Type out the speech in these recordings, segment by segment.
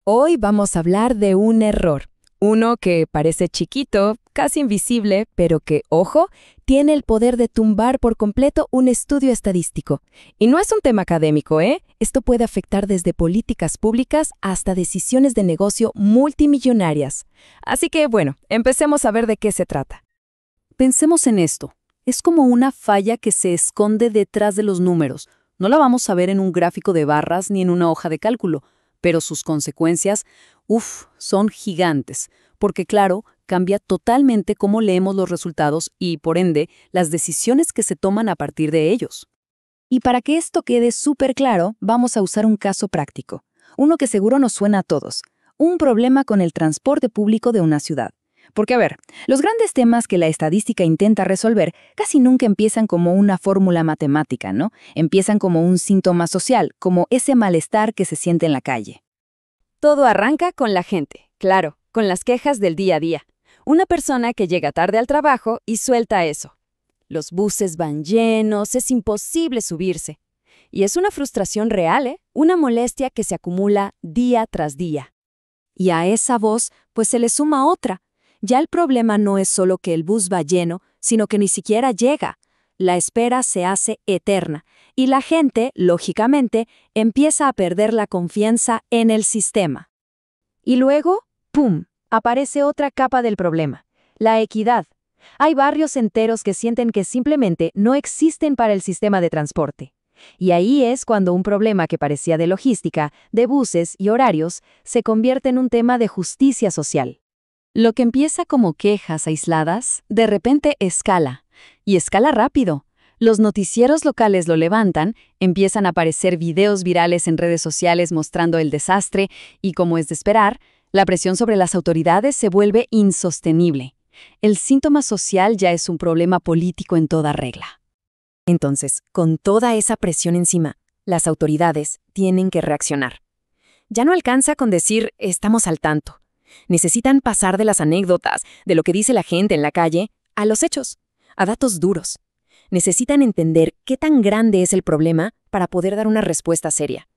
Hoy vamos a hablar de un error. Uno que parece chiquito, casi invisible, pero que, ojo, tiene el poder de tumbar por completo un estudio estadístico. Y no es un tema académico, ¿eh? Esto puede afectar desde políticas públicas hasta decisiones de negocio multimillonarias. Así que, bueno, empecemos a ver de qué se trata. Pensemos en esto. Es como una falla que se esconde detrás de los números. No la vamos a ver en un gráfico de barras ni en una hoja de cálculo, pero sus consecuencias, son gigantes, porque claro, cambia totalmente cómo leemos los resultados y, por ende, las decisiones que se toman a partir de ellos. Y para que esto quede súper claro, vamos a usar un caso práctico. Uno que seguro nos suena a todos. Un problema con el transporte público de una ciudad. Porque, a ver, los grandes temas que la estadística intenta resolver casi nunca empiezan como una fórmula matemática, ¿no? Empiezan como un síntoma social, como ese malestar que se siente en la calle. Todo arranca con la gente, claro, con las quejas del día a día. Una persona que llega tarde al trabajo y suelta eso. Los buses van llenos, es imposible subirse. Y es una frustración real, ¿eh? Una molestia que se acumula día tras día. Y a esa voz, pues se le suma otra. Ya el problema no es solo que el bus va lleno, sino que ni siquiera llega. La espera se hace eterna y la gente, lógicamente, empieza a perder la confianza en el sistema. Y luego, ¡pum!, aparece otra capa del problema, la equidad. Hay barrios enteros que sienten que simplemente no existen para el sistema de transporte. Y ahí es cuando un problema que parecía de logística, de buses y horarios, se convierte en un tema de justicia social. Lo que empieza como quejas aisladas, de repente escala. Y escala rápido. Los noticieros locales lo levantan, empiezan a aparecer videos virales en redes sociales mostrando el desastre y, como es de esperar, la presión sobre las autoridades se vuelve insostenible. El síntoma social ya es un problema político en toda regla. Entonces, con toda esa presión encima, las autoridades tienen que reaccionar. Ya no alcanza con decir «estamos al tanto». Necesitan pasar de las anécdotas, de lo que dice la gente en la calle, a los hechos, a datos duros. Necesitan entender qué tan grande es el problema para poder dar una respuesta seria.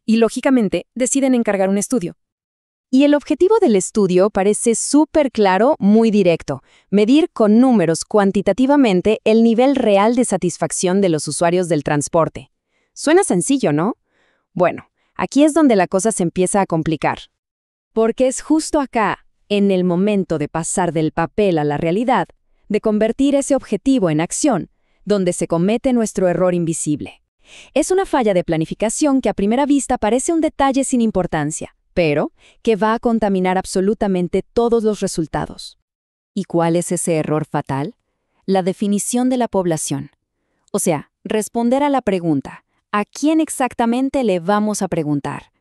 Y, lógicamente, deciden encargar un estudio. Y el objetivo del estudio parece súper claro, muy directo. Medir con números cuantitativamente el nivel real de satisfacción de los usuarios del transporte. Suena sencillo, ¿no? Bueno, aquí es donde la cosa se empieza a complicar. Porque es justo acá, en el momento de pasar del papel a la realidad, de convertir ese objetivo en acción, donde se comete nuestro error invisible. Es una falla de planificación que a primera vista parece un detalle sin importancia, pero que va a contaminar absolutamente todos los resultados. ¿Y cuál es ese error fatal? La definición de la población. O sea, responder a la pregunta, ¿a quién exactamente le vamos a preguntar?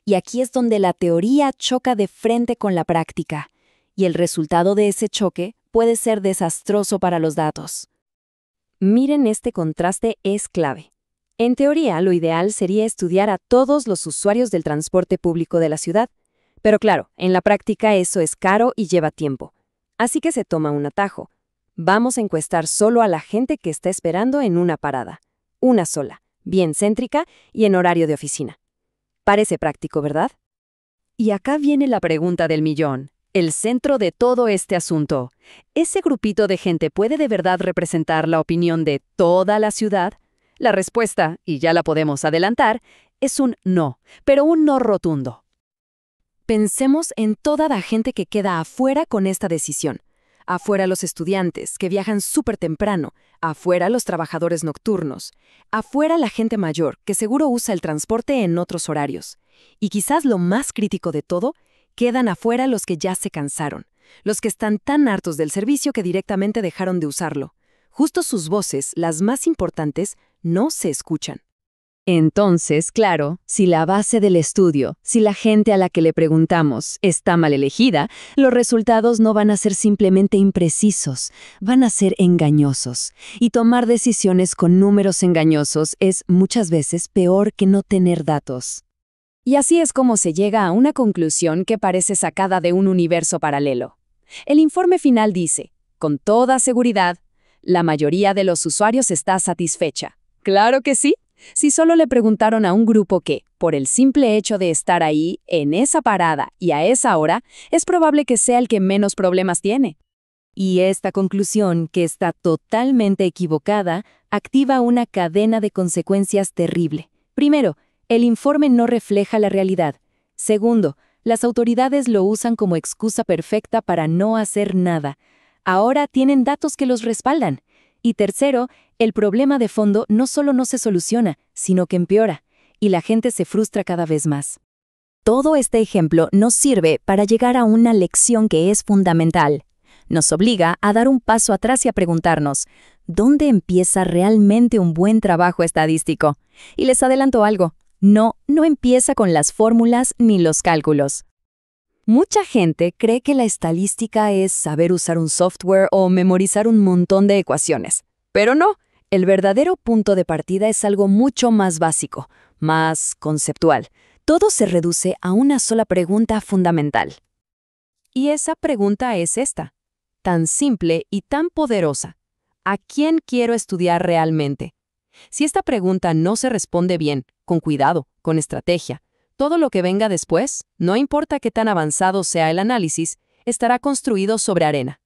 Y aquí es donde la teoría choca de frente con la práctica, y el resultado de ese choque puede ser desastroso para los datos. Miren, este contraste es clave. En teoría, lo ideal sería estudiar a todos los usuarios del transporte público de la ciudad, pero claro, en la práctica eso es caro y lleva tiempo. Así que se toma un atajo. Vamos a encuestar solo a la gente que está esperando en una parada. Una sola, bien céntrica y en horario de oficina. Parece práctico, ¿verdad? Y acá viene la pregunta del millón, el centro de todo este asunto. ¿Ese grupito de gente puede de verdad representar la opinión de toda la ciudad? La respuesta, y ya la podemos adelantar, es un no, pero un no rotundo. Pensemos en toda la gente que queda afuera con esta decisión. Afuera los estudiantes, que viajan súper temprano. Afuera los trabajadores nocturnos. Afuera la gente mayor, que seguro usa el transporte en otros horarios. Y quizás lo más crítico de todo, quedan afuera los que ya se cansaron. Los que están tan hartos del servicio que directamente dejaron de usarlo. Justo sus voces, las más importantes, no se escuchan. Entonces, claro, si la base del estudio, si la gente a la que le preguntamos está mal elegida, los resultados no van a ser simplemente imprecisos, van a ser engañosos. Y tomar decisiones con números engañosos es muchas veces peor que no tener datos. Y así es como se llega a una conclusión que parece sacada de un universo paralelo. El informe final dice, con toda seguridad, la mayoría de los usuarios está satisfecha. ¡Claro que sí! Si solo le preguntaron a un grupo que, Por el simple hecho de estar ahí, en esa parada y a esa hora, es probable que sea el que menos problemas tiene. Y esta conclusión, que está totalmente equivocada, activa una cadena de consecuencias terrible. Primero, el informe no refleja la realidad. Segundo, las autoridades lo usan como excusa perfecta para no hacer nada. Ahora tienen datos que los respaldan. Y tercero, el problema de fondo no solo no se soluciona, sino que empeora, y la gente se frustra cada vez más. Todo este ejemplo nos sirve para llegar a una lección que es fundamental. Nos obliga a dar un paso atrás y a preguntarnos, ¿dónde empieza realmente un buen trabajo estadístico? Y les adelanto algo, no empieza con las fórmulas ni los cálculos. Mucha gente cree que la estadística es saber usar un software o memorizar un montón de ecuaciones. Pero no, el verdadero punto de partida es algo mucho más básico, más conceptual. Todo se reduce a una sola pregunta fundamental. Y esa pregunta es esta, tan simple y tan poderosa. ¿A quién quiero estudiar realmente? Si esta pregunta no se responde bien, con cuidado, con estrategia, todo lo que venga después, no importa qué tan avanzado sea el análisis, estará construido sobre arena.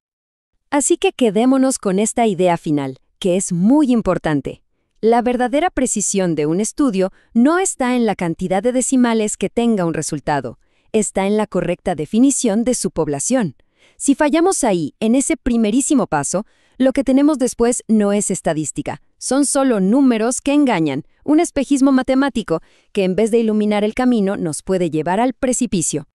Así que quedémonos con esta idea final, que es muy importante. La verdadera precisión de un estudio no está en la cantidad de decimales que tenga un resultado, está en la correcta definición de su población. Si fallamos ahí, en ese primerísimo paso, lo que tenemos después no es estadística, son solo números que engañan, un espejismo matemático que en vez de iluminar el camino nos puede llevar al precipicio.